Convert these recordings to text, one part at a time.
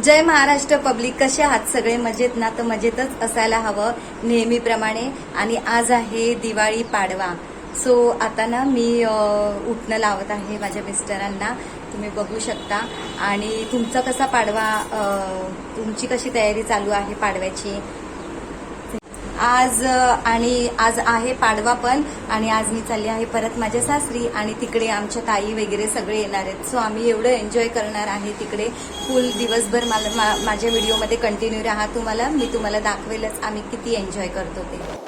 जय Maharashtra public, कसे आहात सगळे? मजेत ना? तर मजेतच असायला हवं नेहमीप्रमाणे. आणि आज आहे दिवाळी पाडवा. सो आता ना मी उठणं लावत आहे माझ्या मिस्टरांना, तुम्ही बघू शकता. आणि तुमचा कसा पाडवा, तुमची कशी तयारी चालू आहे पाडव्याची आज? आणि आज आहे पाडवा पण, आणि आज मी चालली आहे परत माझ्या सासरी, आणि तिकडे आमच्या ताई वगैरे सगळे येणार आहेत. सो आम्ही एवढं एन्जॉय करणार आहे तिकडे. फुल दिवसभर माझ्या व्हिडिओमध्ये कंटिन्यू राहा. मी तुम्हाला दाखवेलच आम्ही किती एन्जॉय करतो ते.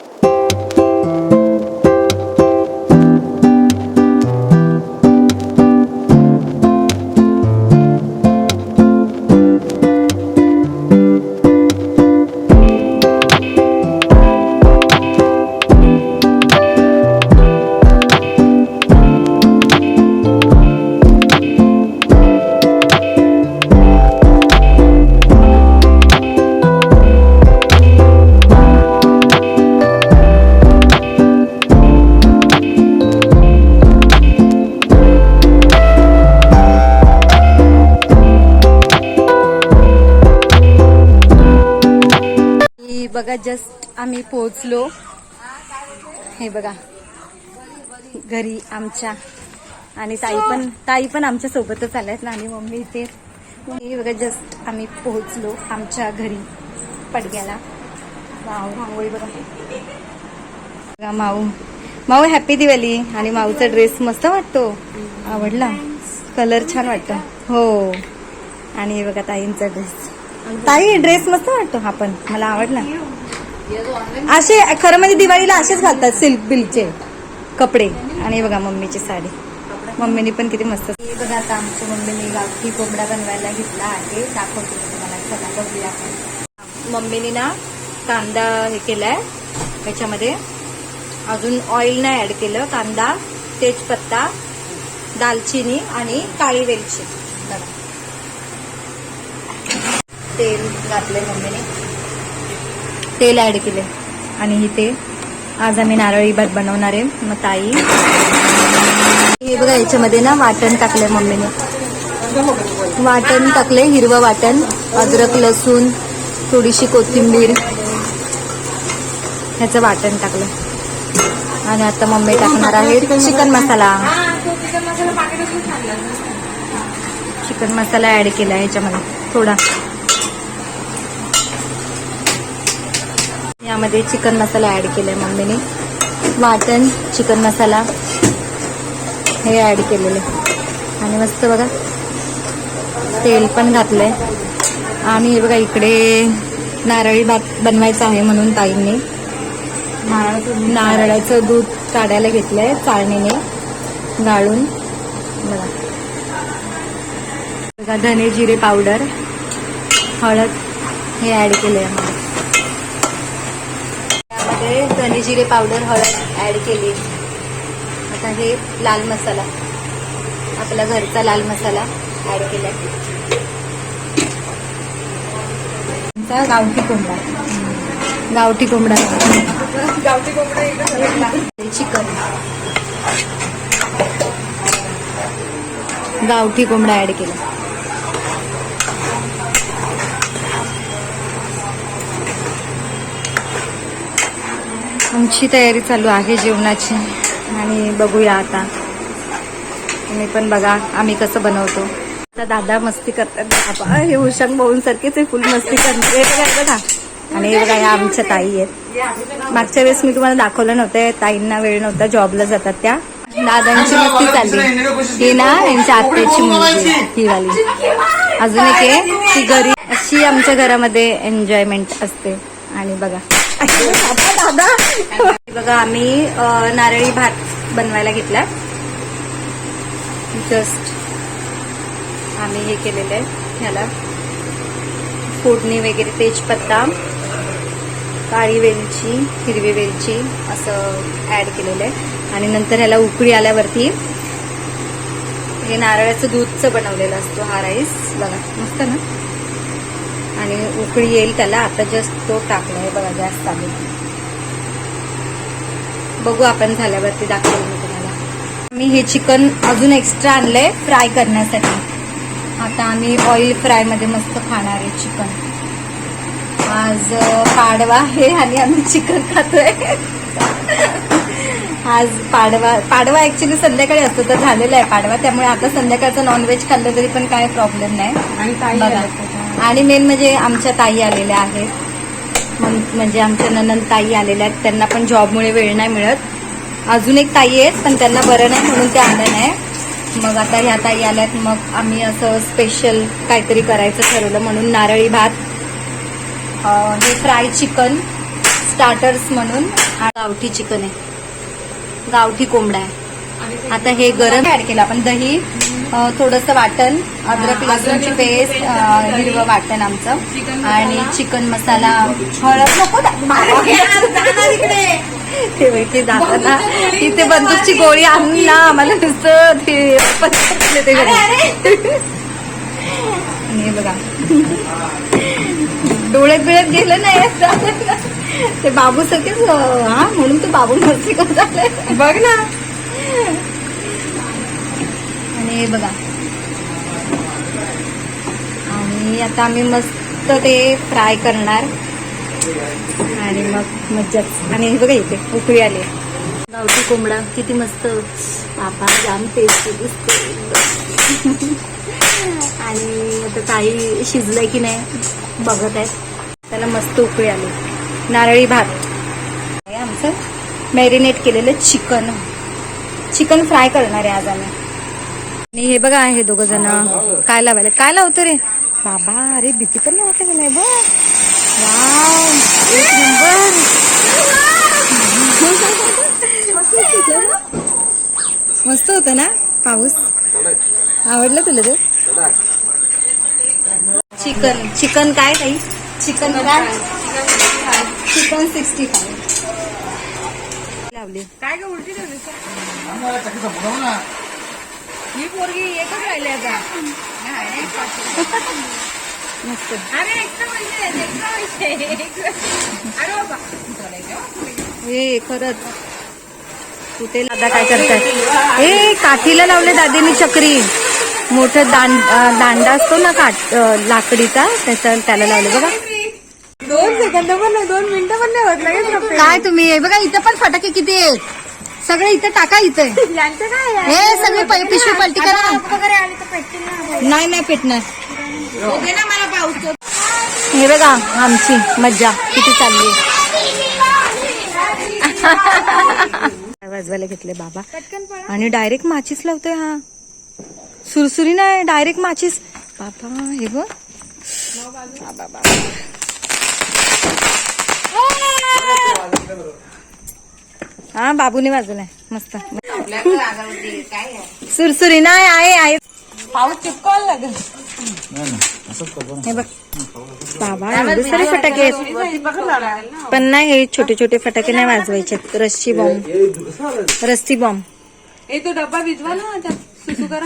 बघा, जस्ट आम्ही पोहोचलो. हे बघा घरी आमच्या, आणि ताई पण आमच्या सोबतच आल्यात ना, आणि मम्मी इथे. हे बघा, जस्ट आम्ही पोहोचलो आमच्या घरी पडग्याला. रांगोळी बघा. माऊ हॅपी दिवाळी. आणि माऊचा ड्रेस मस्त वाटतो, आवडला, कलर छान वाटतो. हो, आणि हे बघा ताईंचा ड्रेस. ताई ड्रेस मस्त वाटतो हा पण, मला आवडला. असे खरं म्हणजे दिवाळीला असेच घालतात सिल्क बिलचे कपडे. आणि बघा मम्मीची साडी, मम्मीने पण किती मस्त. बघा आता आमच्या मम्मीने गावठी कोंबडा बनवायला घेतला आहे, दाखवते तुम्हाला. चला बघूया. मम्मीने ना कांदा हे केलाय त्याच्यामध्ये, अजून ऑइल नाही ऍड केलं. कांदा, तेजपत्ता, दालचिनी आणि काळी वेलची. बघा तेल घातलंय मम्मीने, तेल ऍड केले. आणि इथे आज आम्ही नारळी भात बनवणार आहे. मग ताई हे बघा, याच्यामध्ये ना वाटण टाकलंय मम्मीने. वाटण टाकले, हिरवं वाटण, अद्रक, लसूण, थोडीशी कोथिंबीर, ह्याचं वाटण टाकलं. आणि आता मम्मी टाकणार आहे चिकन मसाला. चिकन मसाला ऍड केला ह्याच्यामध्ये थोडा. यामध्ये चिकन मसाला ऍड केलाय मम्मीने. वाटण, चिकन मसाला हे ऍड केलेले. आणि मस्त बघा तेल पण घातलंय. आणि हे बघा इकडे नारळी भात बनवायचा आहे म्हणून ताईंनी नारळाचं दूध काढायला घेतलंय चाळणीने गाळून. बघा धने जिरे पावडर, हळद हे ऍड केलंय. त्यामध्ये धने जिरे पावडर, हळद ऍड केली. आता हे लाल मसाला, आपला घरचा लाल मसाला ऍड केलाय. गावठी कोंबडा चिकन, गावठी कोंबडा ऍड केला. आमची तयारी चालू आहे जेवणाची. आणि बघूया आता, तुम्ही पण बघा आम्ही कसं बनवतो. आता दादा मस्ती करतात. हे उशांग भाऊन सारखेच आहे, फुल मस्ती करते बघा. आणि बघा या आमच्या ताई आहेत. मागच्या वेळेस मी तुम्हाला दाखवलं नव्हतं, ताईंना वेळ नव्हता, जॉबला जातात त्या. दादांची मस्ती चालली. ही ना यांच्या आत्याची मुलगी, ही वाली. अजून एक आहे ती घरी. अशी आमच्या घरामध्ये एन्जॉयमेंट असते. आणि बघा दादा बघा, आम्ही नारळी भात बनवायला घेतला. जस्ट आम्ही हे केलेलं आहे, ह्याला फोडणी वगैरे, तेजपत्ता, काळी वेलची, हिरवी वेलची असं ऍड केलेलं आहे. आणि नंतर ह्याला उकळी आल्यावरती हे नारळाचं दूधचं बनवलेलं असतो हा राईस. बघा मस्त ना. आणि उकळी येईल त्याला. आता जस्ट तो टाकलाय बघा, गॅस चालू. बघू आपण झाल्यावरती दाखवेल मी तुम्हाला. मी हे चिकन अजून एक्स्ट्रा आणलंय फ्राय करण्यासाठी. आता आम्ही ऑइल फ्रायमध्ये मस्त खाणार आहे चिकन. आज पाडवा आहे आणि आम्ही चिकन खातोय. आज पाडवा ऍक्च्युली संध्याकाळी असतो, तर झालेला आहे पाडवा, त्यामुळे आता संध्याकाळचं नॉनव्हेज खाल्लं तरी पण काय प्रॉब्लेम नाही. आणि मेन म्हणजे आमच्या ताई आलेल्या आहेत, म्हणजे आमच्या ननंद ताई आलेल्या आहेत. त्यांना पण जॉबमुळे वेळ नाही मिळत. अजून एक ताई आहेत पण त्यांना बरं नाही म्हणून त्या आल्या नाही. मग आता ह्या ताई आल्यात, मग आम्ही असं स्पेशल काहीतरी करायचं ठरवलं म्हणून नारळी भात, हे फ्राय चिकन स्टार्टर्स म्हणून, गावठी चिकन आहे, गावठी कोंबडा आहे. आता हे गरम ऍड केलं आपण, दही, थोडंसं वाटण, अद्रक लसूणची पेस्ट, हिरवं वाटण आमचं, आणि चिकन मसाला, हळद नको ते दादा इथे बंदूकची गोळी आणून ना आम्हाला नुसतं ते आणि बघा डोळ्यात बिळ्यात गेलं नाही ते बाबू सगळेच, हा म्हणून तो बाबू मस्ती करत झालंय बघ ना. आणि बघा, आणि आता आम्ही मस्त ते फ्राय करणार आणि मग मज्जाच. आणि हे बघा इथे उकळी आली, गावठी कोंबडा किती मस्त, बाबा जाम टेस्टी दिसतो. आणि आता काही शिजलंय की नाही बघत आहेत, त्याला मस्त उकळी आली. नारळी भात आमचं मॅरिनेट केलेलं चिकन फ्राय करणार आहे आज आम्ही. आणि हे बघा हे दोघं जण काय लावायला, काय लावतो रे बाबा, अरे भीती पण नव्हतं की नाही. बघ वाव, एक नंबर. मस्त होतं ना पाऊस, आवडलं तुला ते चिकन काय काही चिकन 65 लावली. काय ग उलटी ठेवली ही पोरगी, एकच राहिली आता. मस्त. हे खरंच कुठे दादा काय करतात, हे काठीला लावले दादीने चक्री, मोठं दांडा असतो ना लाकडीचा, त्याला लावले बघा. 2 सेकंद पण नाही, 2 मिनिटं पण नाही होत लगेच. काय तुम्ही बघा इथं पण फटाके किती आहेत, सगळे इथं टाका. इथे हे सगळे पिशवी पलटी करा. नाही पेटणार. हे बघा आमची मज्जा किती चालली. वाजवायला घेतले बाबा आणि डायरेक्ट माचीस लावतोय. हा सुरसुरी नाही, डायरेक्ट माचीस बाबा. हे बघ हा बाबूने वाजवलाय मस्त. सुरसुरी नाही आहे पाऊस चिपकायला लागेल. हे बघ बाबा एवढे सारे फटाके आहेत, पण नाही हे छोटे छोटे फटाके नाही वाजवायचे. रस्सी बॉम्ब तो डब्बा विजवा ना, सुसू करा.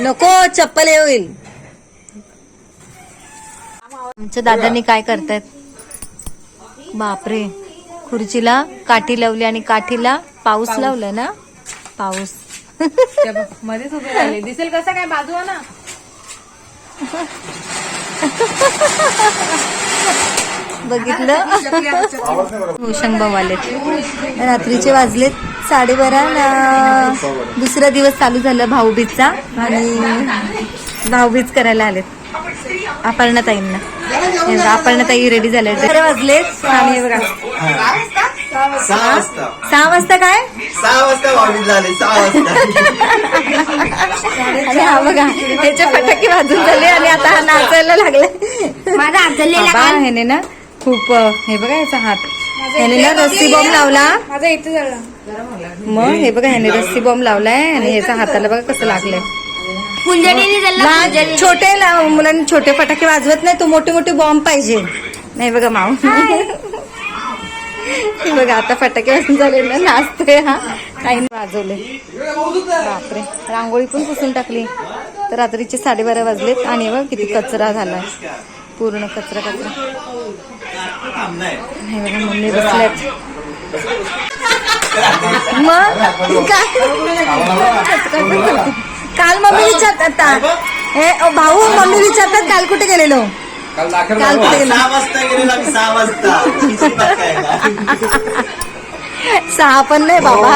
नको चप्पल हे होईल. आमच्या दादांनी काय करतायत बापरे, खुर्चीला काठी लावली आणि काठीला पाऊस लावला ना. पाऊस मध्येच उभे राहिले, दिसेल कसं काय बाजू ना. बघितलं भूषण भाऊ आलेत, रात्रीचे वाजलेत 12:30. दुसरा दिवस चालू झाला भाऊबीजचा आणि भाऊबीज करायला आलेत अपर्णाताईंना. अपर्णाताई रेडी झाले. 12 वाजलेत आणि हे बघा 6 वाजता काय 6 वाजता भाऊबीज झाले. 6 वाजता आणि हा बघा त्याचे फटाके वाजून झाले आणि आता हा नाचायला लागलाय. माझा हात ह्याने ना खूप, हे बघा याचा हात, ह्याने ना रस्सी बॉम्ब लावला. माझा इथे झाला. मग हे बघा ह्याने रस्सी बॉम्ब लावलाय आणि याचा हाताला बघा कसं लागलंय. छोटे मुलांनी छोटे फटाके वाजवत नाही, तो मोठे मोठे बॉम्ब पाहिजे. नाही बघा माऊ बघा आता फटाके वाजून झाले ना, नाचतोय हा. काही वाजवले बापरे. रांगोळी पण पुसून टाकली. तर रात्रीचे 12:30 वाजलेत आणि बघ किती कचरा झालाय, पूर्ण कचरा. हे बघा मम्मी बसल्यात. मग काल मम्मी विचारतात भाऊ मम्मी विचारतात काल कुठे गेलेलो काल कुठे गेलो 6 वाजता गेलेलो आम्ही 6 वाजता खिचडी भात खायला. 6 पण नाही बाबा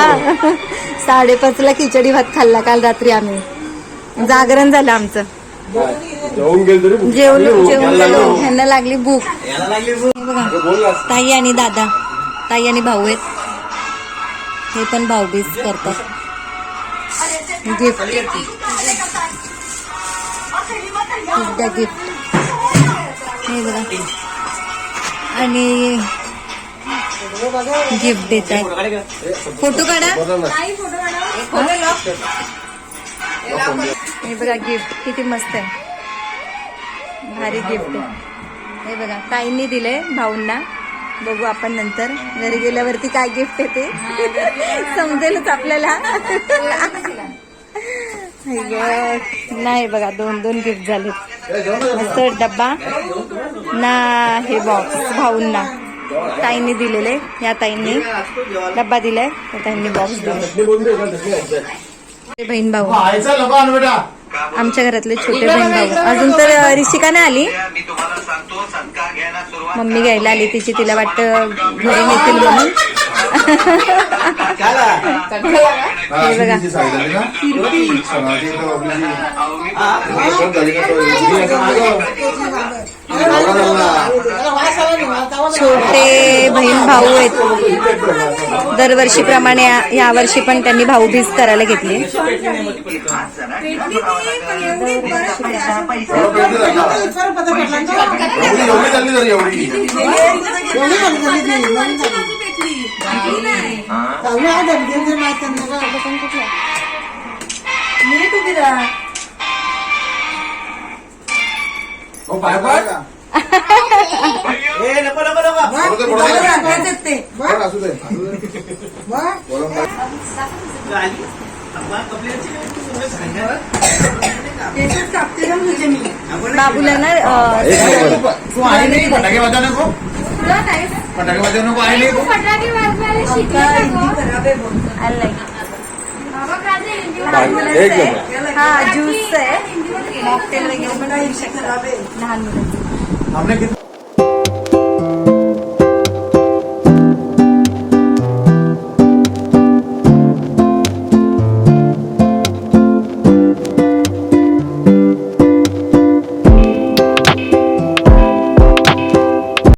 5:30ला खिचडी भात खाल्ला काल रात्री आम्ही जागरण झालं आमचं जेवलो ह्यांना लागली भूक याला लागली भूक. हे बघा ताई आणि दादा ताई आणि भाऊ आहेत हे पण भाऊबीज करतात गिफ्ट गिफ्ट हे बघा आणि गिफ्ट देत आहेत फोटो काढा हे बघा गिफ्ट किती मस्त आहे भारी गिफ्ट आहे हे बघा ताईंनी दिलंय भाऊंना बघू आपण नंतर घरी गेल्यावरती काय गिफ्ट आहे ते समजेलच आपल्याला नाही बघा 2 गिफ्ट झाले मस्त डब्बा ना हे बॉक्स भाऊंना ताईंनी दिलेले या ताईंनी डब्बा दिलाय त्या ताईंनी बॉक्स दिले बहीण भाऊ आमच्या घरातले छोटे बहीण भाऊ अजून तर ऋषिका नाही आली मम्मी घ्यायला आली तिची तिला वाटतं घरी येतील म्हणून हे बघा छोटे बहीण भाऊ आहेत दरवर्षीप्रमाणे या वर्षी पण त्यांनी भाऊबीज करायला घेतली बाबूला ना फटाके वाजवू नको फटाके वाजवू नको आहे हा ज्यूस आहे मॉकटेल वगैरे पण लहान मुलं